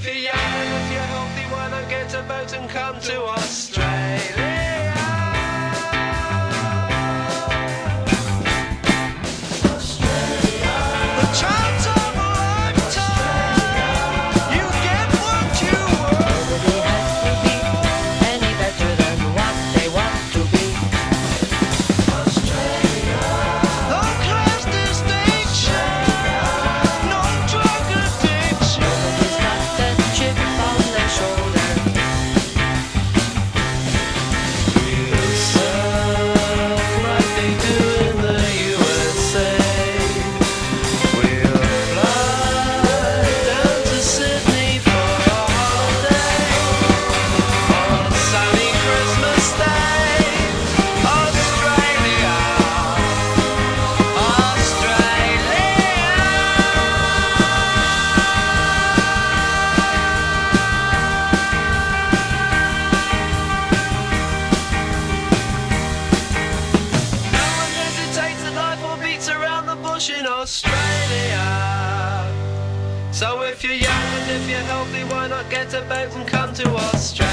you're young and if you're healthy, why not get a boat and come to Australia? The chance of a lifetime, you get what you want. Nobody has to be any better than what they want to be. No class distinction, no drug addiction. Nobody's got a chip on their shoulder. We'll surf like they do in the USA. We'll fly down to Sydney for a holiday on a sunny Christmas day. Australia, no one hesitates at life or beats around the bush in Australia. So if you're young and if you're healthy, why not get a boat and come to Australia?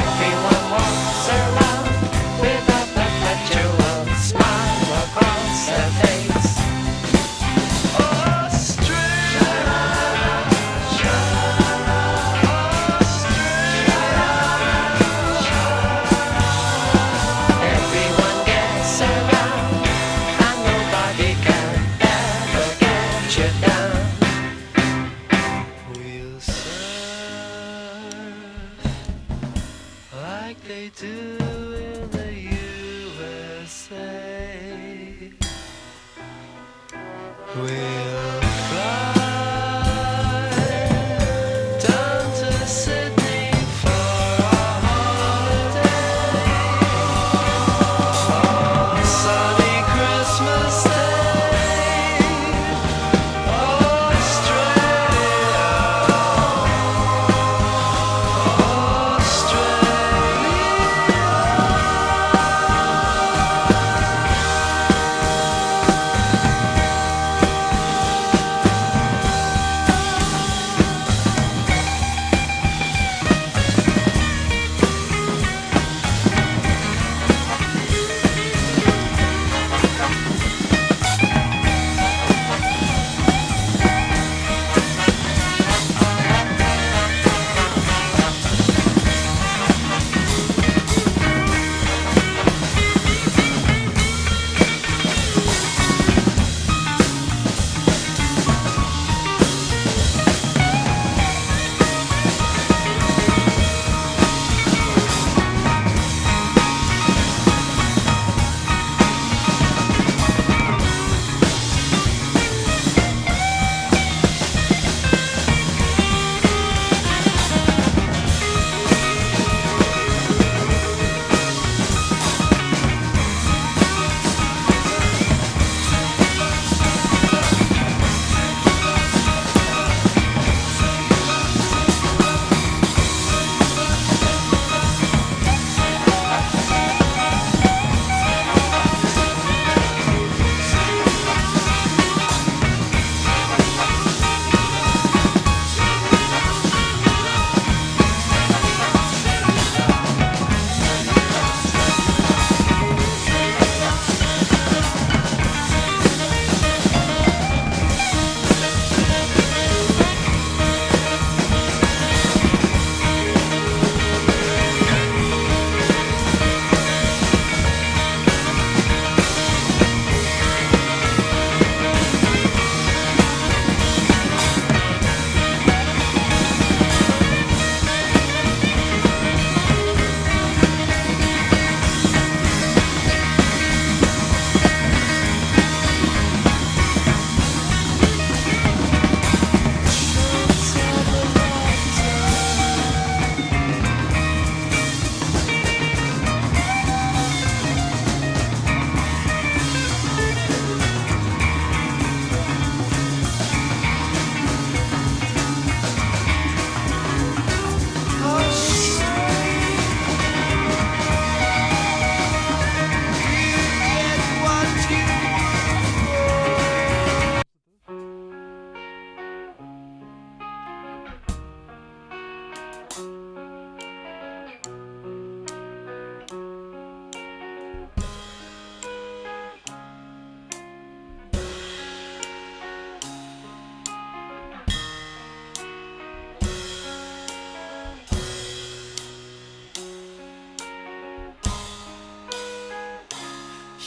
Everyone walks around with a perpetual smile across their face. Everyone gets around and nobody can ever get you down. We'll surf like they do in the USA. We'll fly down to Sydney for a holiday on a sunny Christmas day.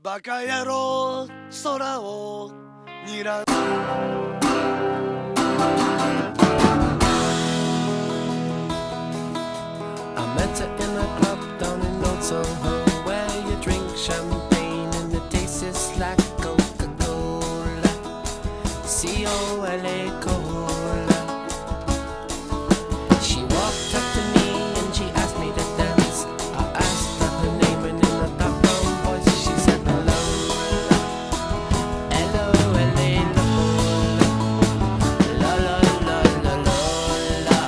バカ野郎空を睨んI met her in a club down in Old Soho, where you drink champagne and it tastes like Coca-Cola, C-O-L-A Cola. She walked up to me and she asked me to dance. I asked her her name and in a dark brown voice she said Lola, L-O-L-A Lola, la la la la Lola.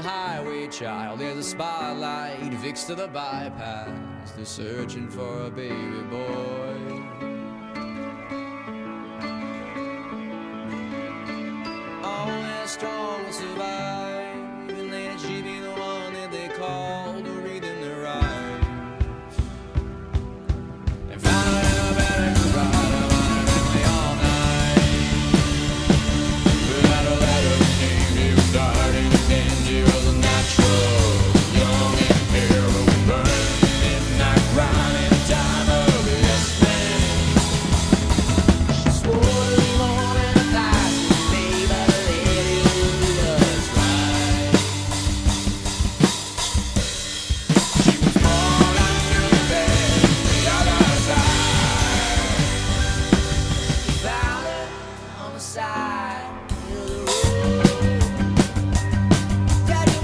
highway child. There's a spotlight fixed to the bypass. They're searching for a baby boy. Only the strong will survive, and let she be the one that they call to read in their rights. And found out in a better provider, running me all night. Without a letter name, he was starting to think she was a natural. Young and heroin burning, midnight grinding, time of the yes man. Swore to be more than a plastic babe, but the lady was right. She was born under the bed, the other side. We found her on the side of the road. Daddy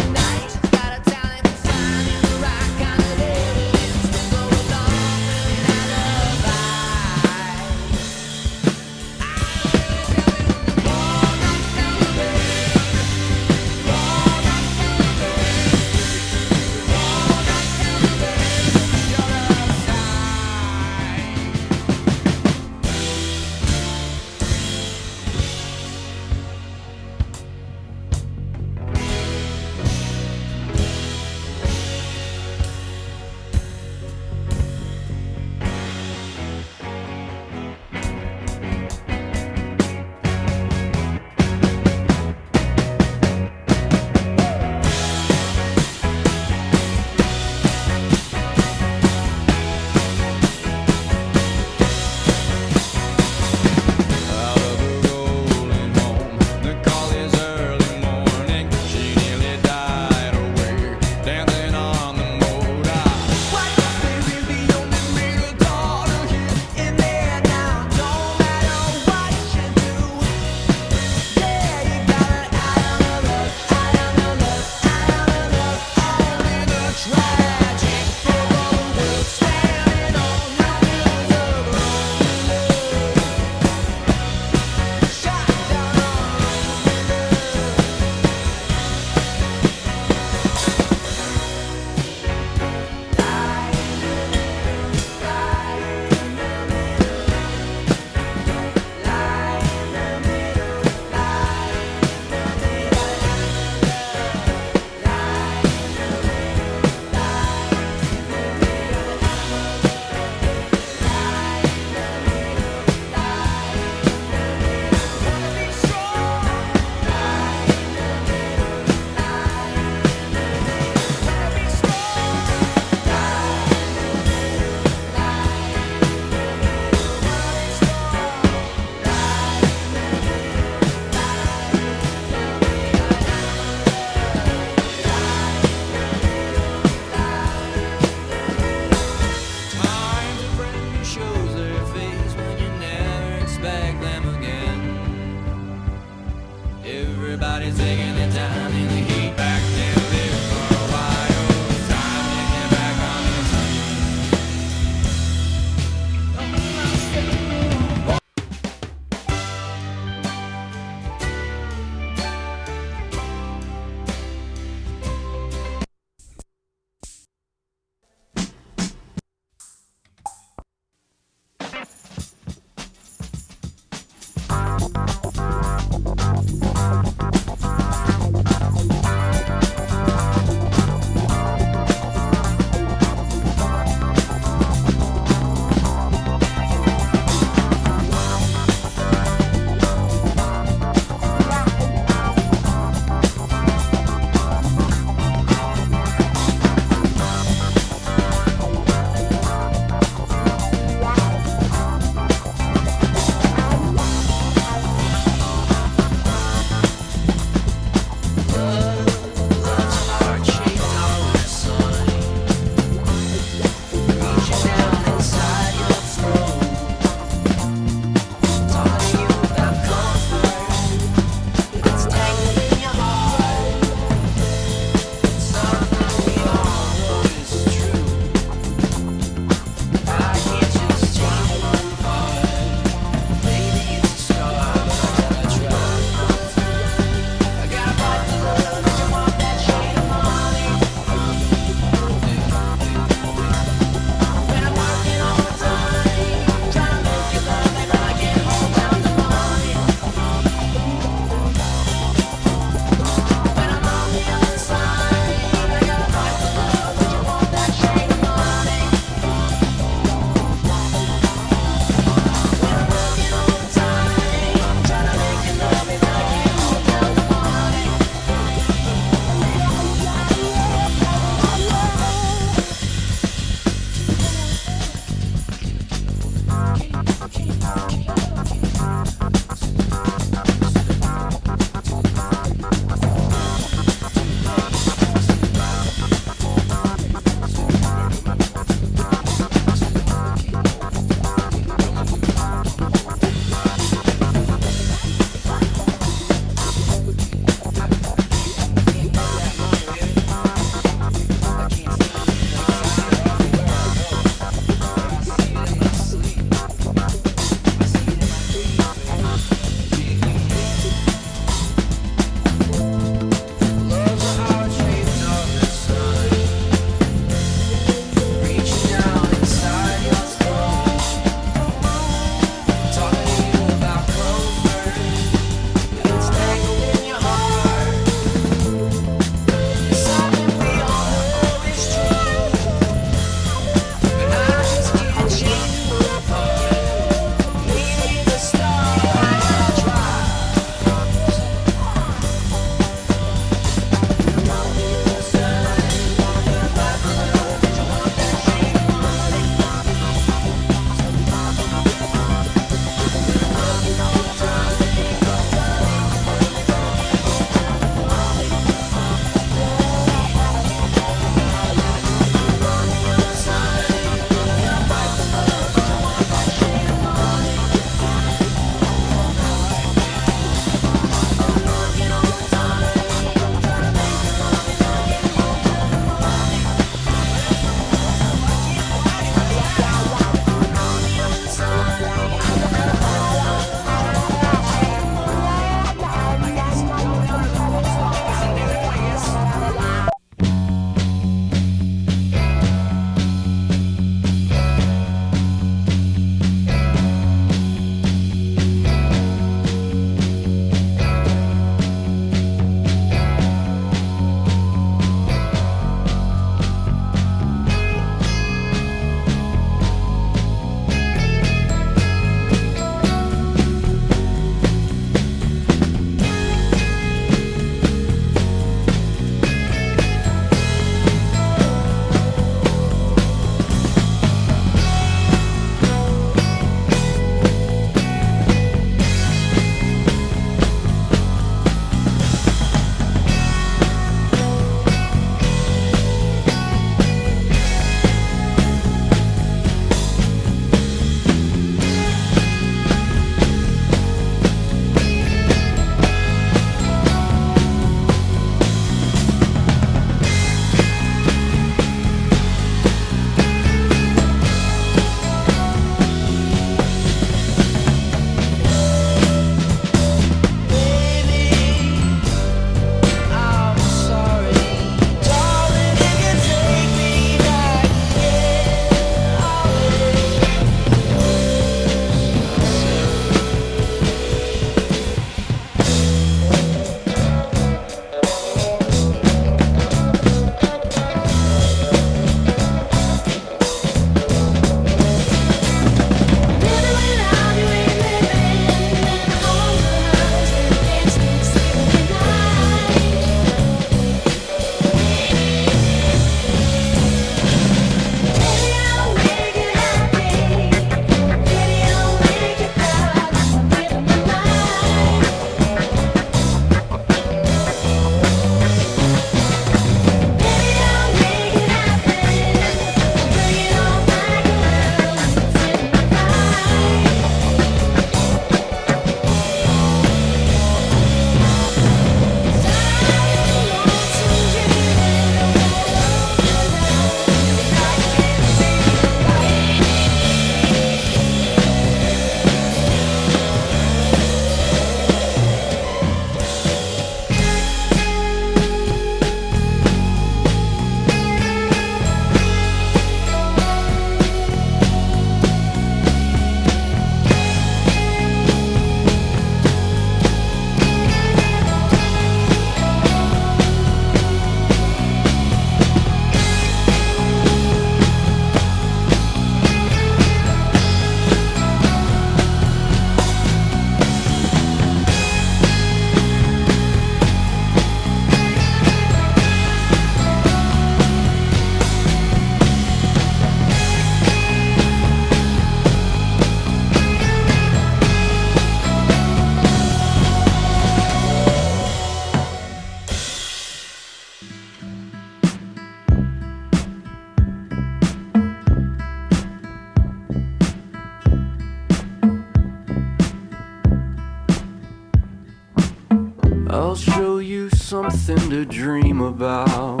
something to dream about.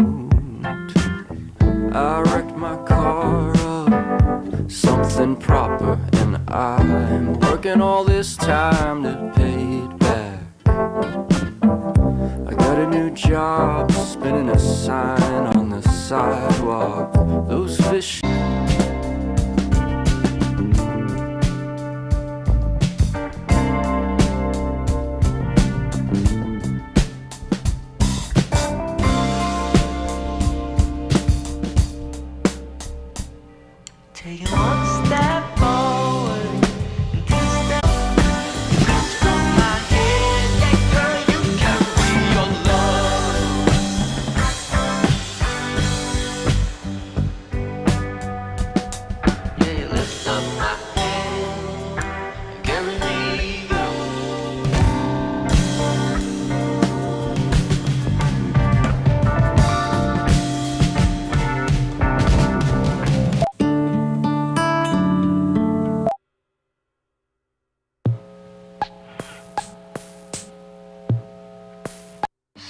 I wrecked my car up, something proper, and I'm working all this time to pay it back. I got a new job, spinning a sign on the sidewalk. Those fish. Taking one step forward, and two steps from my head. Yeah, girl, you carry your love. Yeah, you lift up my head and carry me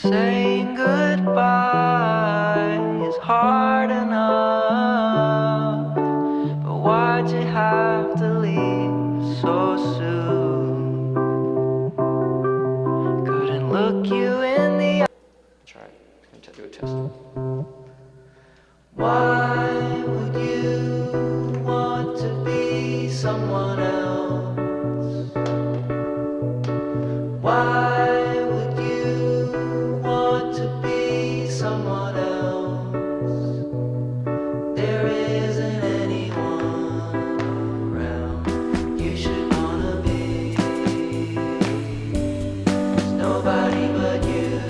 saying goodbye is hard enough, but why'd you have to leave so soon? Couldn't look you in the eye. Try it. Can do a test. Why would you want to be someone else? Why would you want to be someone else? There isn't anyone around you should wanna be. There's nobody but you.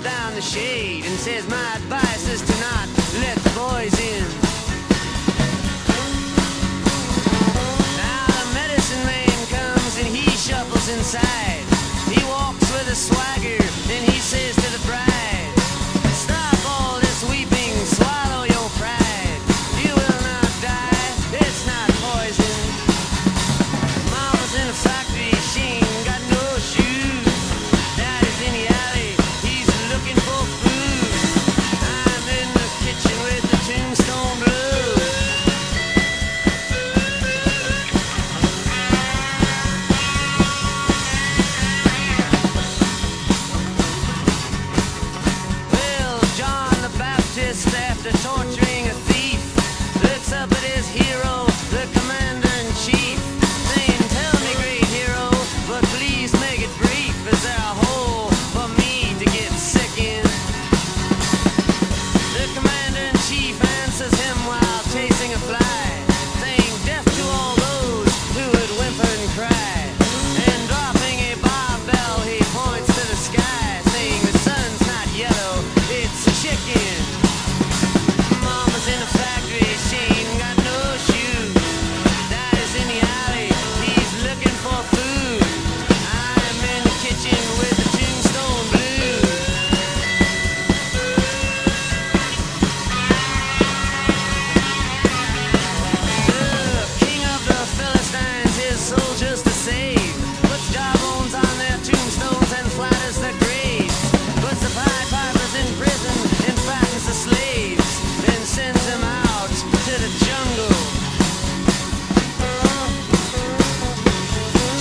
down the shade and says, my advice is to not let the boys in. Now the medicine man comes and he shuffles inside. He walks with a swagger and he says to the bride, stop all this weeping, swallow your pride. You will not die, it's not poison. Mama's in a factory, she ain't got no shoes. Daddy's in the alley, he's looking for food. I'm in the kitchen with the tombstone blues. Well, John the Baptist, after torturing a thief, looks up at his hero, the commander-in-chief, saying, tell me, great hero, but please make it brief. Is there a hole for me to get sick in? The commander-in-chief answers him while chasing a fly, saying, death to all those who would whimper and cry. And dropping a barbell, he points to the sky, saying, the sun's not yellow, it's a chicken. Mama's in a factory, she ain't got no shoes. Daddy's in the alley, he's looking for food. I'm in the kitchen with the tombstone blues. The king of the Philistines, his soldiers to save, puts jawbones on their tombstones and flatters their graves. Puts the Pied Pipers in prison and fattens the slaves, and sends them out to the jungle.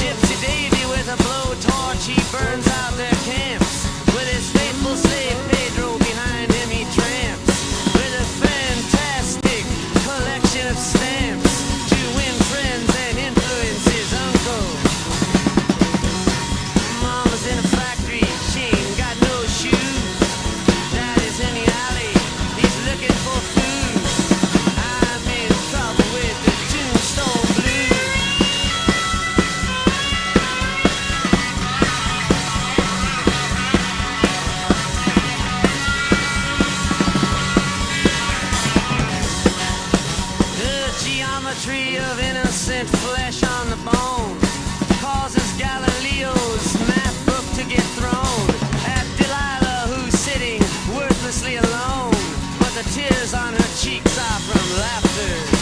Gypsy Davy with a blowtorch, he burns out their camps. With his faithful slave Pedro behind him, he tramps with a fantastic collection of stamps to win friends and influence his uncle. Mama's in a factory, she ain't got no shoes. Daddy's in the alley, he's looking for food. I'm in trouble with the tombstone blues. The geometry of innocent flesh on the bone causes Galileo's math book to get thrown at Delilah, who's sitting worthlessly alone, but the tears on her cheeks are from laughter.